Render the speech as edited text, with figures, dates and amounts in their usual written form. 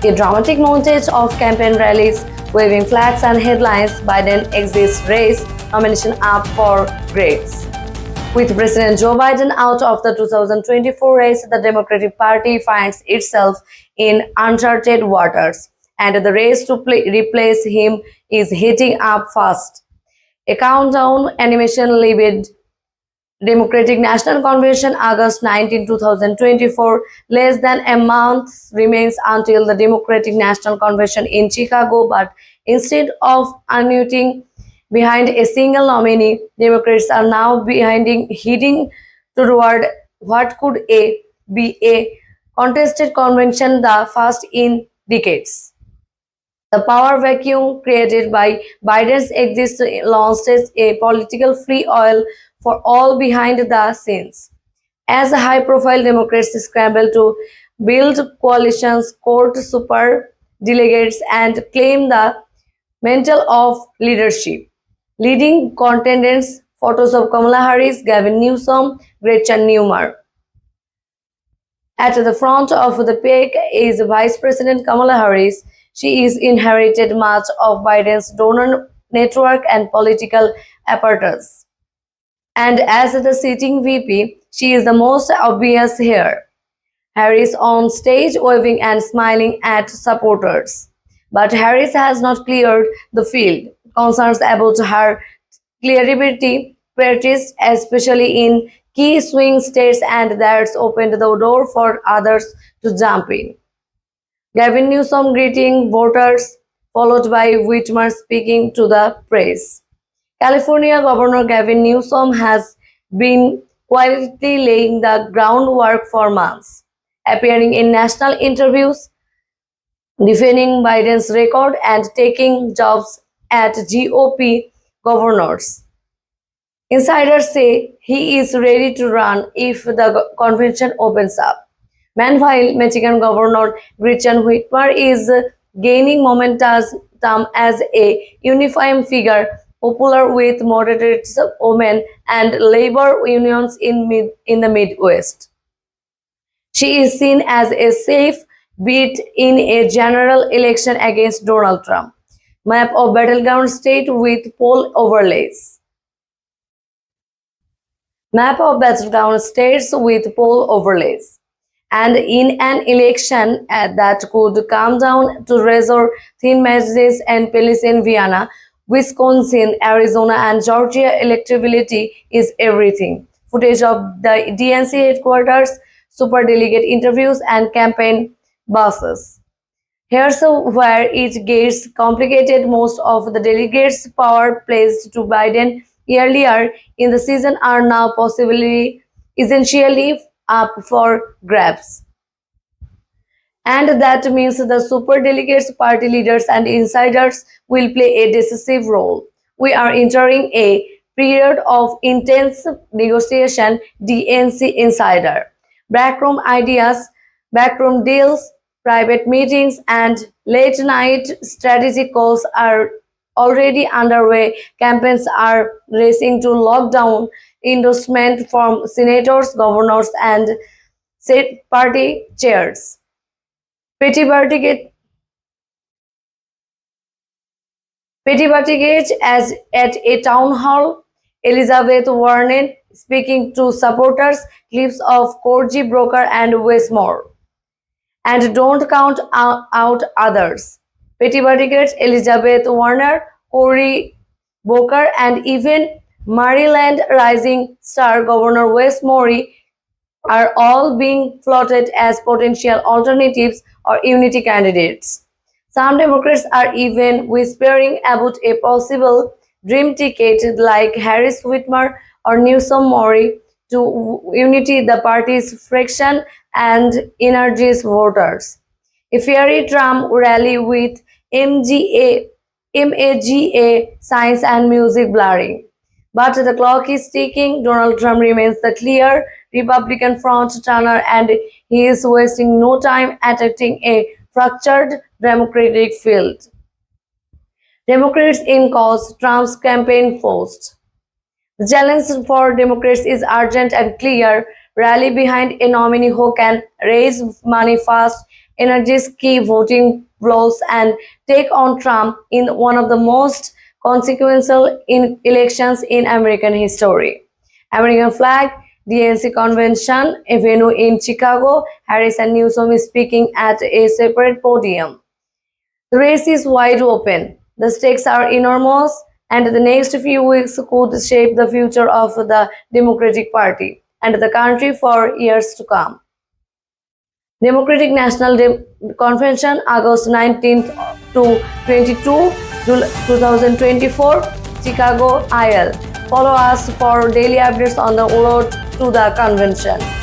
A dramatic montage of campaign rallies, waving flags and headlines, Biden exits race, nomination up for grabs. With President Joe Biden out of the 2024 race, the Democratic Party finds itself in uncharted waters, and the race to replace him is heating up fast. A countdown animation labeled Democratic National Convention August 19, 2024. Less than a month remains until the Democratic National Convention in Chicago, but instead of uniting behind a single nominee, Democrats are now heading toward what could be a contested convention, the first in decades. The power vacuum created by Biden's exit launched a political free oil for all behind the scenes. As high-profile Democrats scramble to build coalitions, court super delegates, and claim the mantle of leadership. Leading contenders, photos of Kamala Harris, Gavin Newsom, Gretchen Whitmer. At the front of the pack is Vice President Kamala Harris. She is inherited much of Biden's donor network and political apparatus. And as the sitting VP, she is the most obvious here. Harris on stage waving and smiling at supporters. But Harris has not cleared the field. Concerns about her credibility persist, especially in key swing states, and that's opened the door for others to jump in. Gavin Newsom greeting voters, followed by Whitmer speaking to the press. California Governor Gavin Newsom has been quietly laying the groundwork for months, appearing in national interviews, defending Biden's record, and taking jobs at GOP governors. Insiders say he is ready to run if the convention opens up. Meanwhile, Michigan Governor Gretchen Whitmer is gaining momentum as a unifying figure, popular with moderate women and labor unions in the Midwest. She is seen as a safe bet in a general election against Donald Trump. Map of battleground state with poll overlays. Map of battleground states with poll overlays. And in an election that could come down to razor-thin margins in Pennsylvania, Wisconsin, Arizona, and Georgia, electability is everything. Footage of the DNC headquarters, superdelegate interviews, and campaign buses. Here's where it gets complicated. Most of the delegates' power pledged to Biden earlier in the season are now essentially up for grabs. And that means the superdelegates, party leaders, and insiders will play a decisive role. We are entering a period of intense negotiation, DNC insider. Backroom ideas, backroom deals, private meetings, and late-night strategic calls are already underway. Campaigns are racing to lock down endorsement from senators, governors, and state party chairs. Pete Buttigieg as at a town hall, Elizabeth Warren speaking to supporters, clips of Cory Booker and Wes Moore. And don't count out others. Pete Buttigieg, Elizabeth Warren, Cory Booker, and even Maryland rising star Governor Wes Moore are all being floated as potential alternatives or unity candidates. Some Democrats are even whispering about a possible dream ticket like Harris Whitmer or Newsom Moore to unity the party's friction and energize voters. A fiery Trump rally with MAGA signs and music blaring. But the clock is ticking. Donald Trump remains the clear Republican front-runner, and he is wasting no time attacking a fractured Democratic field. Democrats in cause, Trump's campaign forced. The challenge for Democrats is urgent and clear. Rally behind a nominee who can raise money fast, energize key voting blocs and take on Trump in one of the most consequential elections in American history. American flag, DNC convention, a venue in Chicago, Harris and Newsom is speaking at a separate podium. The race is wide open. The stakes are enormous, and the next few weeks could shape the future of the Democratic Party and the country for years to come. Democratic National Convention, August 19th to 22, 2024, Chicago, IL. Follow us for daily updates on the road to the convention.